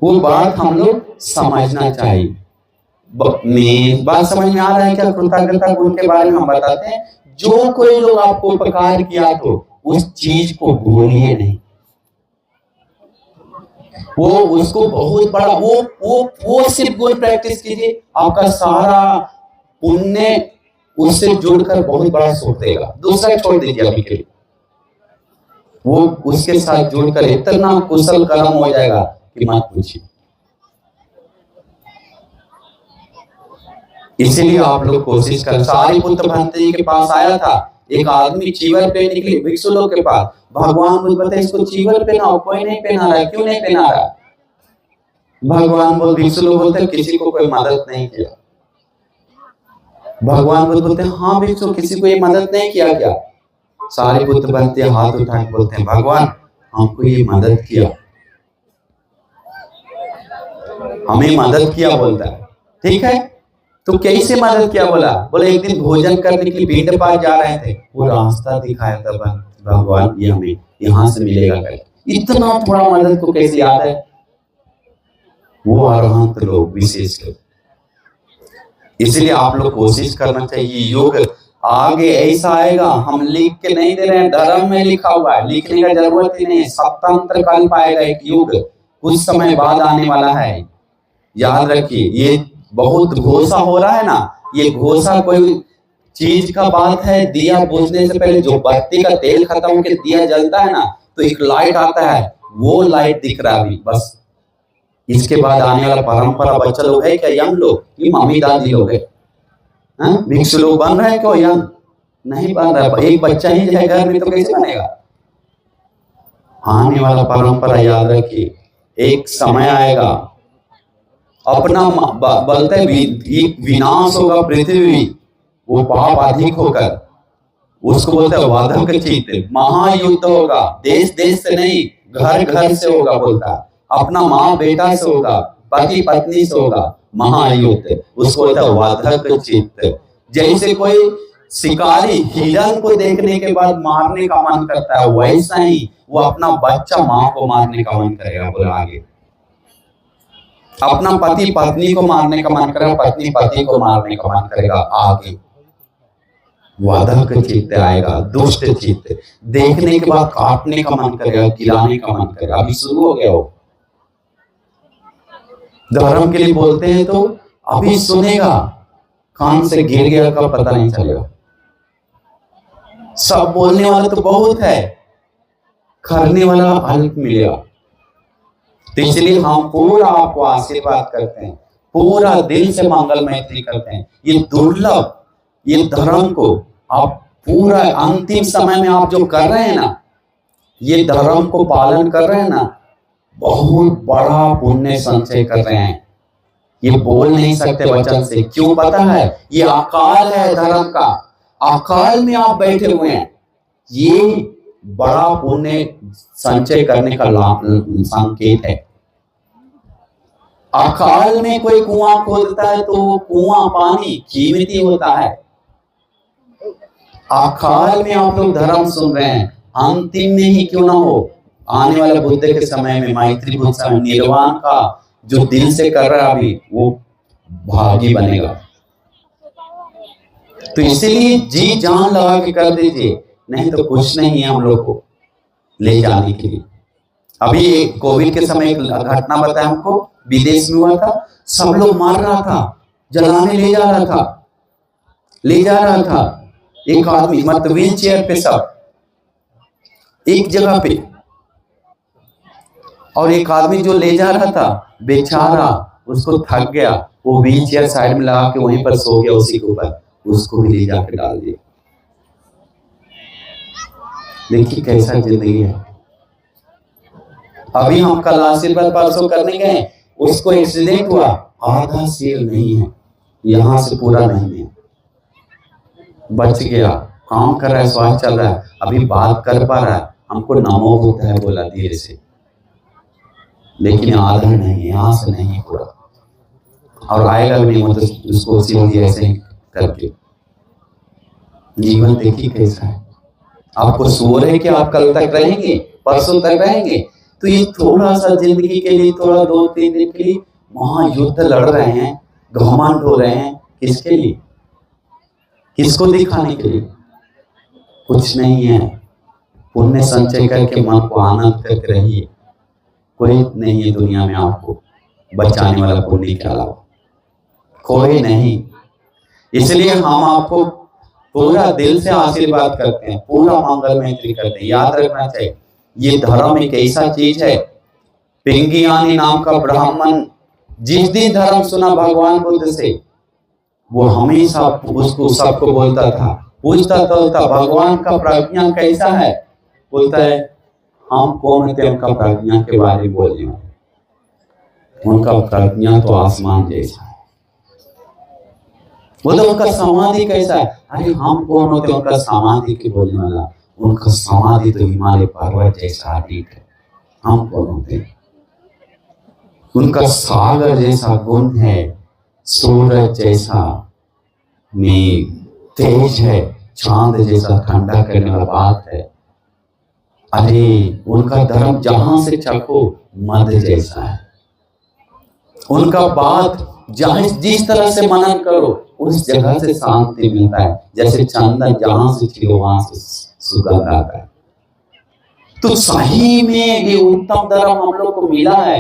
वो बात हम लोग समझना चाहिए। बात समझ में आ रहा है क्या? कृतज्ञता गुण के बारे में हम बताते हैं, जो कोई लोग आपको उपकार किया तो उस चीज को भूलिए नहीं, वो उसको बहुत बड़ा वो सिर्फ गुण प्रैक्टिस कीजिए, आपका सारा पुण्य उससे जुड़कर बहुत बड़ा सुख देगा। दूसरा छोड़ दीजिए अभी के लिए, वो उसके साथ जुड़कर इतना कुशल कर्म हो जाएगा कि मत पूछिए। इसीलिए आप लोग कोशिश कर। सारिपुत्र भंते जी के पास आया था एक आदमी, चीवर पे निकले भिक्षु लोग के पास, भगवान बुद्ध बताए इसको चीवर पहनाओ, कोई नहीं पहना रहा है, क्यों नहीं पहना रहा? भगवान बुद्ध, भिक्षु लोग बोलते किसी को कोई मदद नहीं किया। भगवान बुद्ध बोलते हैं हाँ भिक्षु, किसी को ये मदद नहीं किया क्या? सारिपुत्र भंते हाथ उठा के बोलते हैं भगवान हमको ये मदद किया, हमें मदद किया बोलता है। ठीक है, तो कैसे मदद किया? बोला एक दिन भोजन करने के लिए पिंड पार जा रहे थे, वो रास्ता दिखाया था भगवान ये हमें यहाँ से मिलेगा करके। इतना थोड़ा मदद को कैसे याद है? वो अरहंत लोग, विशेष लोग। इसलिए आप लोग कोशिश करना चाहिए, योग आगे ऐसा आएगा, हम लिख के नहीं दे रहे हैं, धर्म में लिखा हुआ है, लिखने का जरूरत ही नहीं। सप्तंत्र काल पाएगा एक युग कुछ समय बाद आने वाला है, याद रखिए। ये बहुत घोषा हो रहा है ना, ये घोषा कोई चीज का बात है। दिया बुझने से पहले जो बत्ती का तेल खत्म होकर दिया जलता है ना, तो एक लाइट आता है, वो लाइट दिख रहा है अभी बस। इसके बाद आने वाला परंपरा बच्चा लोग है क्या? यंग लोग, ये मम्मी दादी लोग है, भिक्षु लोग बन रहे हैं क्या? यंग नहीं बन रहा। एक बच्चा ही है घर में तो कैसे बनेगा? आने वाला परंपरा याद रखिए, एक समय आएगा अपना बोलते हैं विनाश होगा पृथ्वी, वो पाप अधिक होकर, उसको बोलते हैं वाधक चित्त। महायुद्ध होगा, देश देश से नहीं, घर घर से होगा, बोलता है अपना माँ बेटा से होगा, पति पत्नी से होगा महायुद्ध, उसको बोलता है वाधक चित्त। जैसे कोई शिकारी हिरण को देखने के बाद मारने का मन करता है, वैसा ही वो अपना बच्चा माँ को मारने का मन करेगा। बोला आगे, अपना पति पत्नी को मारने का मन करेगा, पत्नी पति को मारने का मन करेगा। आगे वाधक चित्त आएगा, दुष्ट चित्त, देखने के बाद काटने का मन करेगा, गिराने का मन करेगा। अभी शुरू हो गया वो धर्म के लिए बोलते हैं तो अभी सुनेगा, कान से गिर गया का पता नहीं चलेगा। सब बोलने वाला तो बहुत है, करने वाला अल्प मिलेगा। तो इसलिए हम पूरा आपको आशीर्वाद करते हैं, पूरा दिल से मंगल मैत्री करते हैं। ये दुर्लभ, ये धर्म को आप पूरा अंतिम समय में आप जो कर रहे हैं ना, ये धर्म को पालन कर रहे हैं ना, बहुत बड़ा पुण्य संचय कर रहे हैं। ये बोल नहीं सकते वचन से, क्यों पता है? ये अकाल है धर्म का, अकाल में आप बैठे हुए हैं। ये बड़ा पुण्य संचय करने का संकेत है। अकाल में कोई कुआं खोदता है तो वो कुआं पानी कीमती होता है। अकाल में आप लोग धर्म सुन रहे हैं, अंतिम में ही क्यों ना हो, आने वाले बुद्ध के समय में, मैत्री बुद्ध समय, निर्वाण का जो दिल से कर रहा है अभी, वो भागी बनेगा। तो इसीलिए जी जान लगा के कर दीजिए, नहीं तो कुछ नहीं है हम लोग को ले जाने के लिए। अभी कोविड के समय एक घटना बताया हमको, विदेश में हुआ था, सब लोग मार रहा था, जलाने ले जा रहा था, एक आदमी मतलब व्हील चेयर पे, सब एक जगह पे, और एक आदमी जो ले जा रहा था बेचारा, उसको थक गया, वो व्हील चेयर साइड में लगा के वहीं पर सो गया, उसी के ऊपर, उसको भी ले जाकर डाल दिया। देखिए कैसा जिंदगी है। अभी हम कल आशीर्वाद परसों करने गए, उसको एक्सीडेंट हुआ, आधा सिर नहीं है, यहां से पूरा नहीं है, बच गया, काम कर रहा है, श्वास चल रहा है, अभी बात कर पा रहा है, हमको नमो बुद्ध है बोला धीरे से, लेकिन आधा नहीं, यहां से नहीं पूरा, और आएगा भी नहीं, मतलब उसको सीधी ऐसे ही करके। जीवन देखिए कैसा है। आपको सोच रहे कि आप कल तक रहेंगे, परसों तक रहेंगे, तो ये थोड़ा सा जिंदगी के लिए, थोड़ा 2-3 दिन के लिए महायुद्ध लड़ रहे हैं, घमंड हो रहे हैं, किसके लिए? किसको दिखाने के लिए? कुछ नहीं है। पुण्य संचय करके मन को आनंद करके रहिए। कोई नहीं है दुनिया में आपको बचाने वाला पुण्य के अलावा, कोई नहीं। इसलिए हम आपको पूरा दिल से आशीर्वाद करते हैं, पूरा मंगल मैत्री करते हैं। याद रखना चाहिए, ये धर्म एक ऐसा चीज है। पिंगियानी नाम का ब्राह्मण जिस दिन धर्म सुना भगवान बुद्ध से, वो हमेशा उसको सबको बोलता था, पूछता था भगवान का प्रज्ञा कैसा है? बोलता है हम कौन होते उनका प्रज्ञा के बारे में बोलने वाले, उनका प्रज्ञा तो आसमान जैसा है। बोलते उनका समाधि कैसा है? अरे हम कौन होते उनका समाधि के बोलने वाला, उनका समाधि तो हिमालय पर्वत जैसा अटूट है, हम कौन होते? उनका सागर जैसा गुण है, सूरज जैसा में तेज है, चांद जैसा ठंडा करने वाला बात है। अरे उनका धर्म जहां से चखो मध जैसा है। उनका बात जहां जिस तरह से मनन करो उस जगह से शांति मिलता है, जैसे चंदन जहां से छिड़ो वहां से सुगंध आता है। तो सही में ये उत्तम धर्म हम लोग को मिला है।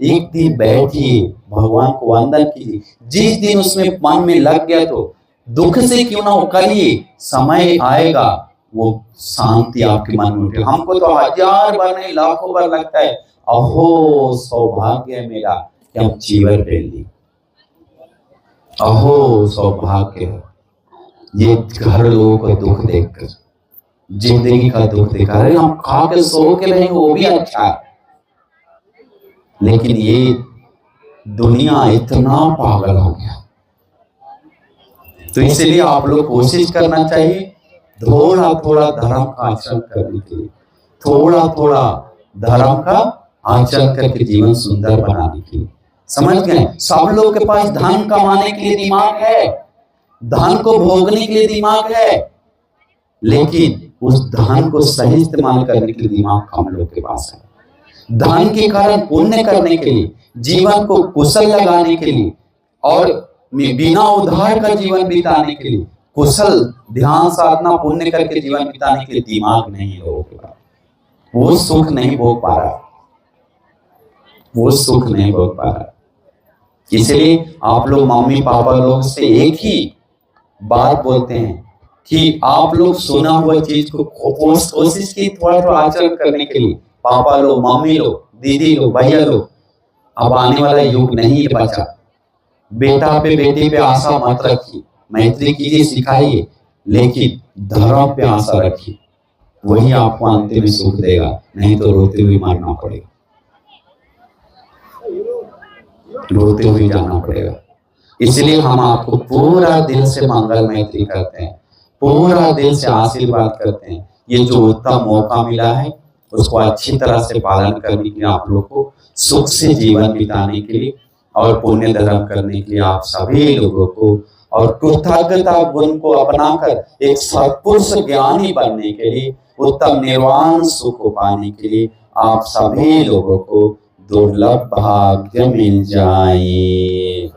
एक दिन बैठिए, भगवान को वंदन कीजिए। जिस दिन उसमें मन में लग गया तो दुख से क्यों ना हो करिए, समय आएगा वो शांति आपके मन में उठे। हमको तो 1000 बार नहीं लाखों बार लगता है, अहो सौभाग्य मेरा कि हम जीवन पहन ली, अहो सौभाग्य है। ये घर लोगों को दुख देखकर, जिंदगी का दुख देखा, अरे हम खा के सो के रहेंगे वो भी अच्छा है, लेकिन ये दुनिया इतना पागल हो गया। तो इसलिए आप लोग कोशिश करना चाहिए थोड़ा थोड़ा धर्म का आचरण करने के लिए, थोड़ा थोड़ा धर्म का आचरण करके जीवन सुंदर बनाने के लिए। समझ गए? सब लोग के पास धन कमाने के लिए दिमाग है, धन को भोगने के लिए दिमाग है, लेकिन उस धन को सही इस्तेमाल करने के लिए दिमाग कम लोग के पास है। धन के कारण पुण्य करने के लिए, जीवन को कुशल लगाने के लिए और बिना उधार का जीवन बिताने के लिए, कुशल ध्यान साधना पुण्य करके जीवन बिताने के लिए दिमाग नहीं लोगों के पास। वो सुख नहीं भोग पा रहा, वो सुख नहीं भोग पा रहा। इसलिए आप लोग मम्मी पापा लोग से एक ही बात बोलते हैं कि आप लोग सुना हुआ चीज को कोशिश की थोड़ा थोड़ा आचरण करने के लिए। पापा लोग, मम्मी लोग, दीदी लोग, भैया लोग, अब आने वाला युग नहीं बचा। बेटा पे बेटी पे आशा मत रखिए, मैत्री कीजिए, सिखाइए, लेकिन धर्म पे आशा रखिए, वही आपको अंत में सुख देगा, नहीं तो रोते हुए मरना पड़ेगा, रोते हुए जाना पड़ेगा। इसलिए हम आपको पूरा दिल से मंगल मैत्री करते हैं, पूरा दिल से आशीर्वाद करते हैं। ये जो उत्तम मौका मिला है उसको अच्छी तरह से पालन करने के लिए, आप लोग को सुख से जीवन बिताने के लिए और पुण्य धर्म करने के लिए आप सभी लोगों को, और कृतज्ञता गुण को अपनाकर एक सत्पुरुष ज्ञानी बनने के लिए, उत्तम निर्वाण सुख को पाने के लिए आप सभी लोगों को दुर्लभ भाग्य मिल जाए।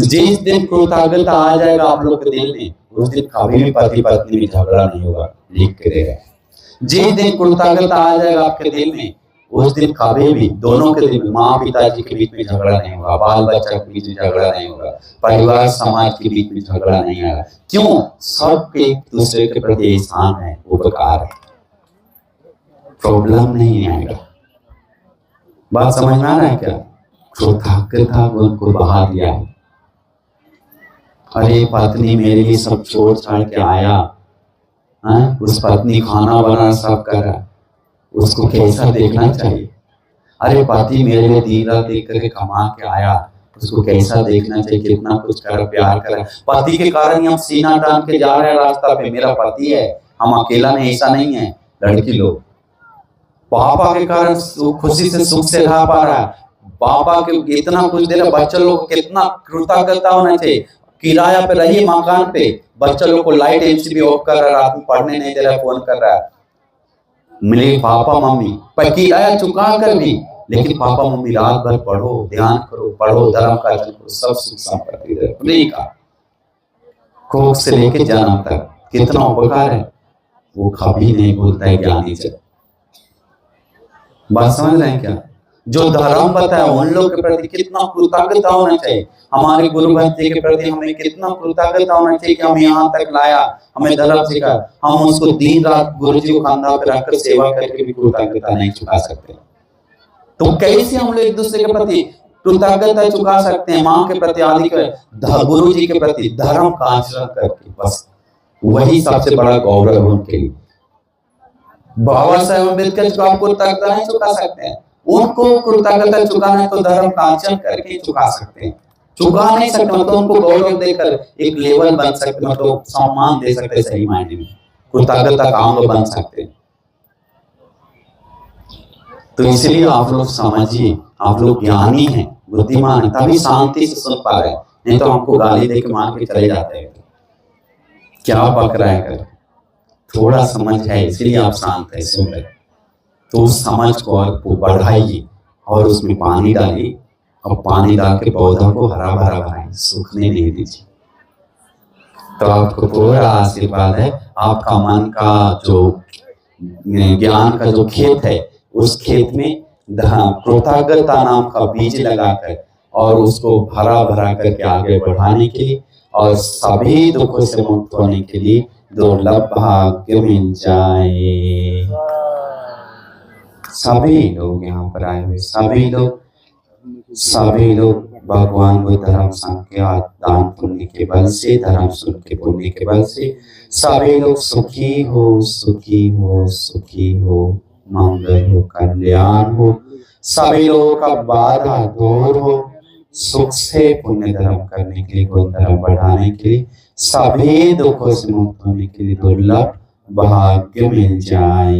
जिस दिन कृतज्ञता आ जाएगा आप लोग के दिल में, उस दिन कभी भी पति पत्नी में झगड़ा नहीं होगा, लिख के देगा। जिस दिन कृतज्ञता आ जाएगा आपके दिल में, उस दिन कभी भी दोनों के दिल में, माँ पिताजी के बीच में झगड़ा नहीं होगा, बाल बच्चा के बीच में झगड़ा नहीं होगा, परिवार समाज के बीच में झगड़ा नहीं आएगा। क्यों? सबके एक दूसरे के प्रति एहसान है, उपकार है, प्रॉब्लम नहीं आएगा। बात समझ में आ रहा है क्या? कृतज्ञता गुण को बहा दिया है। अरे पत्नी मेरे लिए सब छोड़ छाड़ के आया, उस पत्नी खाना बना सब कर रहा, उसको कैसा देखना चाहिए? अरे पति मेरे लिए दिन रात देख करके कमा के आया, उसको कैसा देखना चाहिए? कितना कुछ कर, प्यार कर। पति के कारण हम सीना तान के जा रहे हैं रास्ता पे, मेरा पति है, हम अकेला नहीं, ऐसा नहीं है। लड़की लोग पापा के कारण खुशी से सुख से रह पा रहा है, पापा के इतना कुछ दे रहा, बच्चों लोग को कितना कृतज्ञता होना चाहिए। किराया पे रहिए मकान पे, बच्चों लोग को लाइट एमसीबी ऑफ कर रहा है, रात में पढ़ने नहीं दे रहा, फोन कर रहा है। मिले पापा मम्मी पर किराया चुका कर भी, लेकिन पापा मम्मी रात भर पढ़ो, ध्यान करो, पढ़ो, धर्म का आचरण करो, सब सुख संपत्ति का कोख से लेके जन्म तक कितना उपकार है, वो कभी नहीं भूलता है ज्ञानी जन। बात समझ रहे हैं क्या? जो धर्म बताया उन लोग के प्रति कितना कृतज्ञता होना चाहिए। हमारे गुरु भाई जी के प्रति हमें कितना कृतज्ञता होना चाहिए कि हमें यहाँ तक लाया, हमें धर्म सिखा। हम उसको दिन रात गुरु जी को कंधा पे रखकर सेवा करके भी कृतज्ञता नहीं चुका सकते। तो कैसे हम लोग एक दूसरे के प्रति कृतज्ञता चुका सकते हैं? माँ के प्रति, आदि के गुरु जी के प्रति धर्म का आचरण करके, बस वही सबसे बड़ा गौरव है उनके लिए। बाबा साहेब अम्बेडकर को आप कृतज्ञता नहीं चुका सकते हैं, उनको कृतज्ञता चुकाना है तो धर्म का आचरण करके चुका सकते हैं। चुका नहीं सकते मतलब उनको गौरव देकर एक लेवल बन सकते, मतलब सम्मान दे सकते, सही मायने में कृतज्ञता का अंग बन सकते हैं। तो इसलिए आप लोग समझिए, आप लोग ज्ञानी हैं, बुद्धिमान हैं, तभी शांति से सुन पा रहे हैं, नहीं तो हमको गाली दे के मार के चले जाते हैं, क्या बक रहा है कर। थोड़ा समझ है इसलिए आप शांत है, सुन रहे, तो उस समझ को और बढ़ाइए और उसमें पानी डालिए, और पानी डाल के पौधा को हरा भरा बनाइए, सूखने नहीं दीजिए। तो आपको पूरा आशीर्वाद है। आपका मन का जो ज्ञान का जो खेत है, उस खेत में कृतज्ञता नाम का बीज लगाकर और उसको भरा भरा करके आगे बढ़ाने के लिए और सभी दुखों से मुक्त होने के लिए दुर्लभ भाग्य मिल जाए। सभी लोग यहाँ पर आए हुए, सभी लोग भगवान बुद्ध धर्म संघ के दान पुण्य के बल से, धर्म सुख के पुण्य के बल से सभी लोग सुखी हो, सुखी हो, सुखी हो, मंगल हो, कल्याण हो, सभी लोगों का बाधा दूर हो, सुख से पुण्य धर्म करने के लिए, गुण धर्म बढ़ाने के लिए, सभी दुखों से मुक्त होने के लिए दुर्लभ भाग्य मिल जाए।